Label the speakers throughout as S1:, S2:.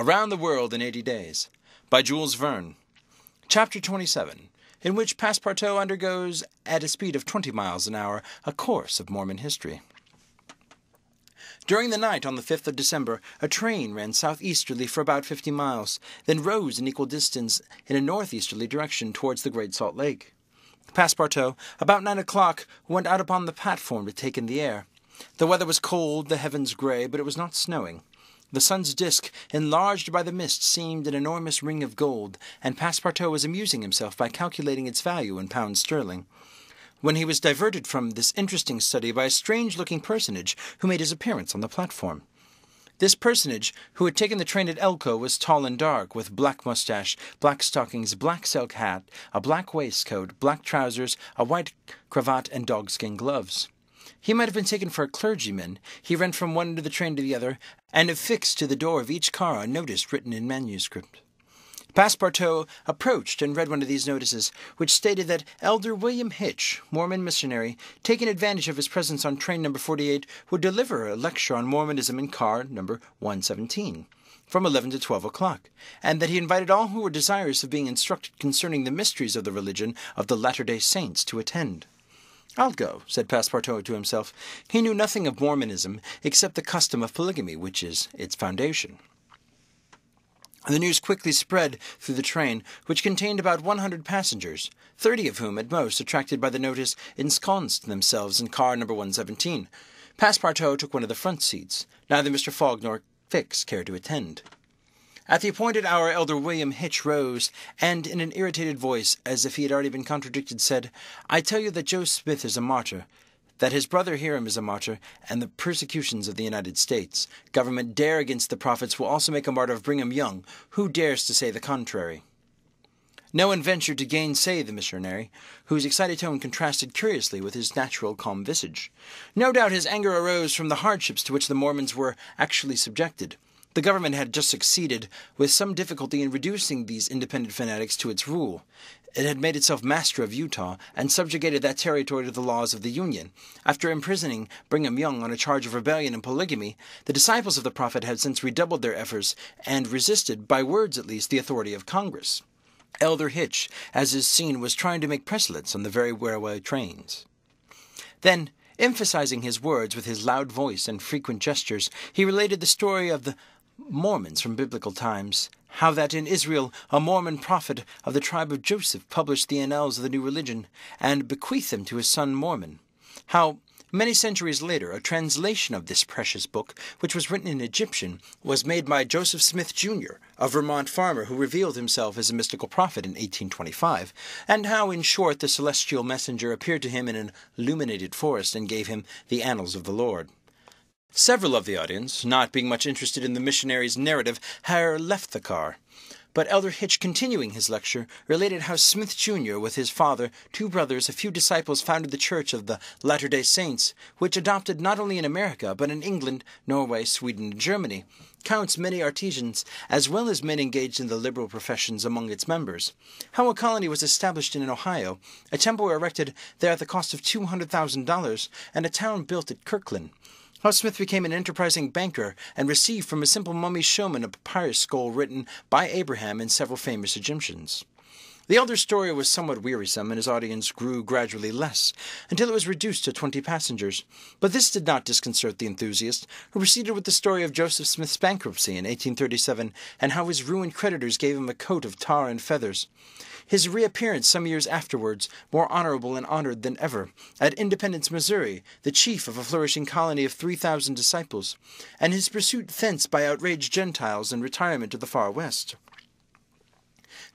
S1: Around the World in 80 Days by Jules Verne. Chapter 27, in which Passepartout undergoes, at a speed of 20 miles an hour, a course of Mormon history. During the night on the 5th of December, a train ran southeasterly for about 50 miles, then rose an equal distance in a northeasterly direction towards the Great Salt Lake. Passepartout, about 9 o'clock, went out upon the platform to take in the air. The weather was cold, the heavens gray, but it was not snowing. The sun's disk, enlarged by the mist, seemed an enormous ring of gold, and Passepartout was amusing himself by calculating its value in pounds sterling, when he was diverted from this interesting study by a strange-looking personage who made his appearance on the platform. This personage, who had taken the train at Elko, was tall and dark, with black mustache, black stockings, black silk hat, a black waistcoat, black trousers, a white cravat, and dogskin gloves. He might have been taken for a clergyman. He ran from one end of the train to the other, and affixed to the door of each car a notice written in manuscript. Passepartout approached and read one of these notices, which stated that Elder William Hitch, Mormon missionary, taking advantage of his presence on train number 48, would deliver a lecture on Mormonism in car number 117, from 11 to 12 o'clock, and that he invited all who were desirous of being instructed concerning the mysteries of the religion of the Latter-day Saints to attend. "I'll go," said Passepartout to himself. He knew nothing of Mormonism except the custom of polygamy, which is its foundation. The news quickly spread through the train, which contained about 100 passengers, 30 of whom, at most, attracted by the notice, ensconced themselves in car number 117. Passepartout took one of the front seats. Neither Mr. Fogg nor Fix cared to attend. At the appointed hour, Elder William Hitch rose, and in an irritated voice, as if he had already been contradicted, said, "I tell you that Joe Smith is a martyr, that his brother Hiram is a martyr, and the persecutions of the United States government dare against the prophets will also make a martyr of Brigham Young. Who dares to say the contrary?" No one ventured to gainsay the missionary, whose excited tone contrasted curiously with his natural calm visage. No doubt his anger arose from the hardships to which the Mormons were actually subjected. The government had just succeeded with some difficulty in reducing these independent fanatics to its rule. It had made itself master of Utah and subjugated that territory to the laws of the Union. After imprisoning Brigham Young on a charge of rebellion and polygamy, the disciples of the prophet had since redoubled their efforts and resisted, by words at least, the authority of Congress. Elder Hitch, as is seen, was trying to make precedents on the very railway trains. Then, emphasizing his words with his loud voice and frequent gestures, he related the story of the Mormons from biblical times, how that in Israel a Mormon prophet of the tribe of Joseph published the annals of the new religion, and bequeathed them to his son Mormon, how many centuries later a translation of this precious book, which was written in Egyptian, was made by Joseph Smith, Jr., a Vermont farmer who revealed himself as a mystical prophet in 1825, and how, in short, the celestial messenger appeared to him in an illuminated forest and gave him the annals of the Lord. Several of the audience, not being much interested in the missionary's narrative, had left the car. But Elder Hitch, continuing his lecture, related how Smith, Jr., with his father, 2 brothers, a few disciples, founded the Church of the Latter-day Saints, which adopted not only in America, but in England, Norway, Sweden, and Germany, counts many artisans, as well as men engaged in the liberal professions among its members. How a colony was established in Ohio, a temple erected there at the cost of $200,000, and a town built at Kirkland. How Smith became an enterprising banker and received from a simple mummy showman a papyrus scroll written by Abraham and several famous Egyptians. The elder's story was somewhat wearisome, and his audience grew gradually less, until it was reduced to 20 passengers. But this did not disconcert the enthusiast, who proceeded with the story of Joseph Smith's bankruptcy in 1837, and how his ruined creditors gave him a coat of tar and feathers. His reappearance some years afterwards, more honorable and honored than ever, at Independence, Missouri, the chief of a flourishing colony of 3,000 disciples, and his pursuit thence by outraged Gentiles and retirement to the far west.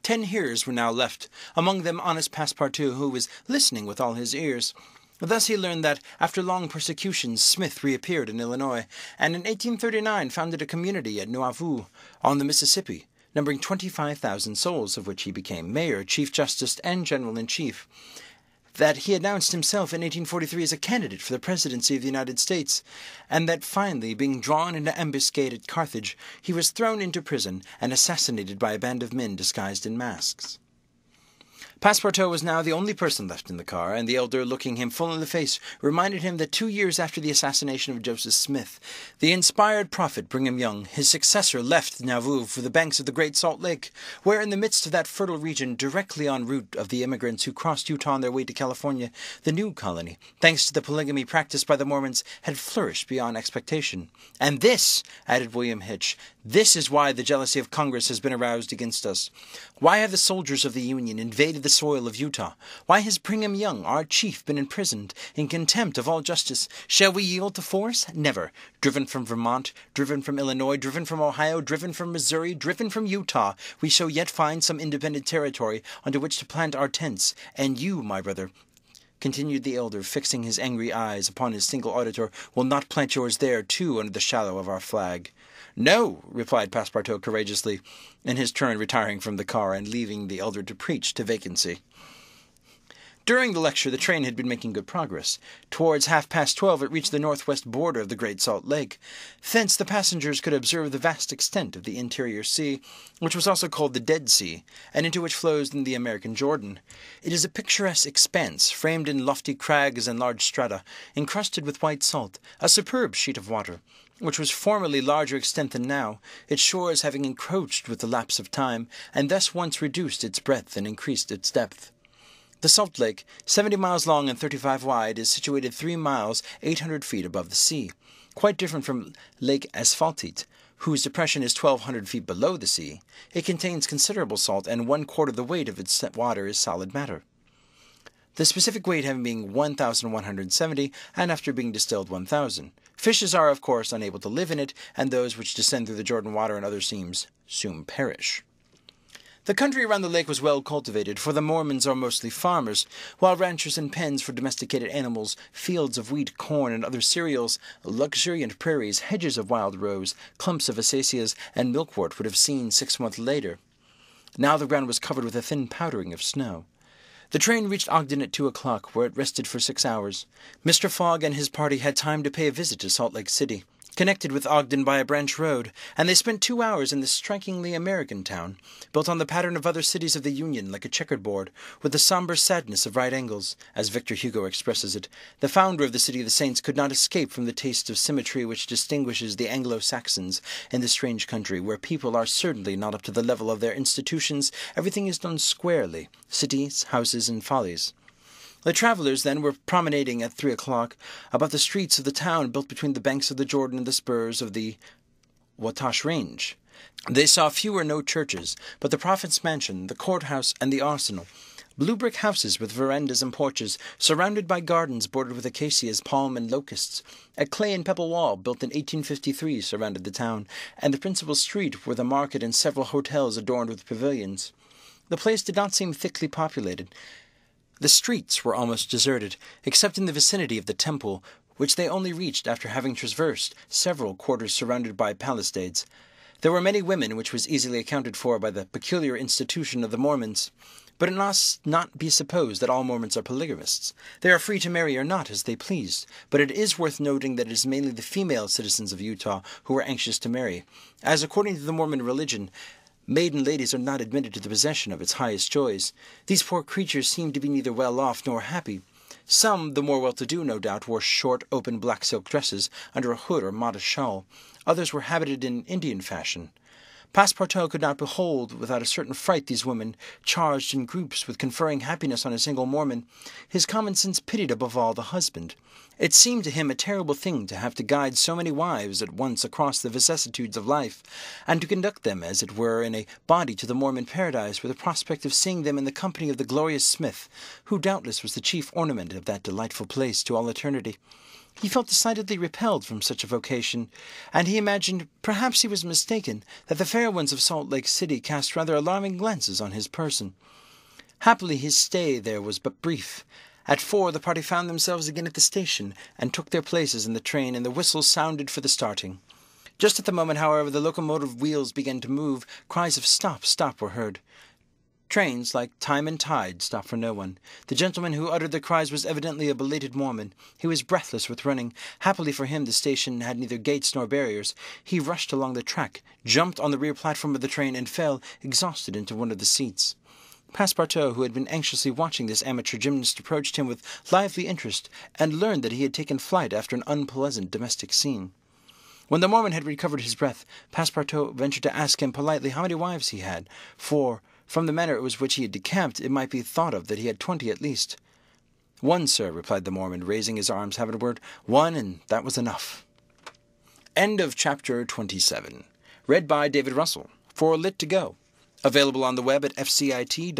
S1: 10 hearers were now left, among them honest Passepartout, who was listening with all his ears. Thus he learned that, after long persecutions, Smith reappeared in Illinois, and in 1839 founded a community at Nauvoo, on the Mississippi, numbering 25,000 souls, of which he became mayor, chief justice, and general-in-chief. That he announced himself in 1843 as a candidate for the presidency of the United States, and that finally, being drawn into ambuscade at Carthage, he was thrown into prison and assassinated by a band of men disguised in masks. Passepartout was now the only person left in the car, and the elder, looking him full in the face, reminded him that 2 years after the assassination of Joseph Smith, the inspired prophet Brigham Young, his successor, left Nauvoo for the banks of the Great Salt Lake, where in the midst of that fertile region, directly en route of the immigrants who crossed Utah on their way to California, the new colony, thanks to the polygamy practiced by the Mormons, had flourished beyond expectation. "And this," added William Hitch, "this is why the jealousy of Congress has been aroused against us. Why have the soldiers of the Union invaded the soil of Utah? Why has Brigham Young, our chief, been imprisoned in contempt of all justice? Shall we yield to force? Never. Driven from Vermont, driven from Illinois, driven from Ohio, driven from Missouri, driven from Utah, we shall yet find some independent territory under which to plant our tents. And you, my brother," continued the elder, fixing his angry eyes upon his single auditor, "will not plant yours there, too, under the shadow of our flag." "No," replied Passepartout courageously, in his turn retiring from the car and leaving the elder to preach to vacancy. During the lecture, the train had been making good progress. Towards 12:30 it reached the northwest border of the Great Salt Lake. Thence the passengers could observe the vast extent of the interior sea, which was also called the Dead Sea, and into which flows the American Jordan. It is a picturesque expanse, framed in lofty crags and large strata, encrusted with white salt, a superb sheet of water, which was formerly larger extent than now, its shores having encroached with the lapse of time, and thus once reduced its breadth and increased its depth. The Salt Lake, 70 miles long and 35 wide, is situated 3 miles, 800 feet above the sea, quite different from Lake Asphaltite, whose depression is 1,200 feet below the sea. It contains considerable salt, and 1/4 the weight of its water is solid matter, the specific weight having been 1,170, and after being distilled 1,000. Fishes are, of course, unable to live in it, and those which descend through the Jordan water and other streams soon perish. The country around the lake was well cultivated, for the Mormons are mostly farmers, while ranchers and pens for domesticated animals, fields of wheat, corn, and other cereals, luxuriant prairies, hedges of wild rose, clumps of acacias, and milkwort would have seen 6 months later. Now the ground was covered with a thin powdering of snow. The train reached Ogden at 2 o'clock, where it rested for 6 hours. Mr. Fogg and his party had time to pay a visit to Salt Lake City, connected with Ogden by a branch road, and they spent 2 hours in this strikingly American town, built on the pattern of other cities of the Union like a checkered board, with the somber sadness of right angles, as Victor Hugo expresses it. The founder of the City of the Saints could not escape from the taste of symmetry which distinguishes the Anglo-Saxons in this strange country, where people are certainly not up to the level of their institutions. Everything is done squarely, cities, houses, and follies. The travelers, then, were promenading at 3 o'clock about the streets of the town built between the banks of the Jordan and the spurs of the Watash Range. They saw few or no churches, but the prophet's mansion, the courthouse, and the arsenal. Blue brick houses with verandas and porches, surrounded by gardens bordered with acacias, palm, and locusts. A clay and pebble wall, built in 1853, surrounded the town, and the principal street were the market and several hotels adorned with pavilions. The place did not seem thickly populated. The streets were almost deserted, except in the vicinity of the temple, which they only reached after having traversed several quarters surrounded by palisades. There were many women, which was easily accounted for by the peculiar institution of the Mormons. But it must not be supposed that all Mormons are polygamists. They are free to marry or not as they please, but it is worth noting that it is mainly the female citizens of Utah who are anxious to marry, as according to the Mormon religion, maiden ladies are not admitted to the possession of its highest joys. These poor creatures seem to be neither well off nor happy. Some, the more well-to-do, no doubt, wore short, open black silk dresses under a hood or modest shawl. Others were habited in Indian fashion. Passepartout could not behold without a certain fright these women, charged in groups with conferring happiness on a single Mormon. His common sense pitied above all the husband. It seemed to him a terrible thing to have to guide so many wives at once across the vicissitudes of life, and to conduct them, as it were, in a body to the Mormon paradise, with the prospect of seeing them in the company of the glorious Smith, who doubtless was the chief ornament of that delightful place to all eternity. He felt decidedly repelled from such a vocation, and he imagined, perhaps he was mistaken, that the fair ones of Salt Lake City cast rather alarming glances on his person. Happily his stay there was but brief. At 4 the party found themselves again at the station, and took their places in the train, and the whistles sounded for the starting. Just at the moment, however, the locomotive wheels began to move, cries of "Stop, stop!" were heard. Trains, like time and tide, stopped for no one. The gentleman who uttered the cries was evidently a belated Mormon. He was breathless with running. Happily for him, the station had neither gates nor barriers. He rushed along the track, jumped on the rear platform of the train, and fell, exhausted, into one of the seats. Passepartout, who had been anxiously watching this amateur gymnast, approached him with lively interest, and learned that he had taken flight after an unpleasant domestic scene. When the Mormon had recovered his breath, Passepartout ventured to ask him politely how many wives he had, for, from the manner in which he had decamped, it might be thought of that he had 20 at least. "One, sir," replied the Mormon, raising his arms heavenward. "One, and that was enough." End of chapter 27. Read by David Russell for Lit to Go. Available on the web at fcit.usf.edu.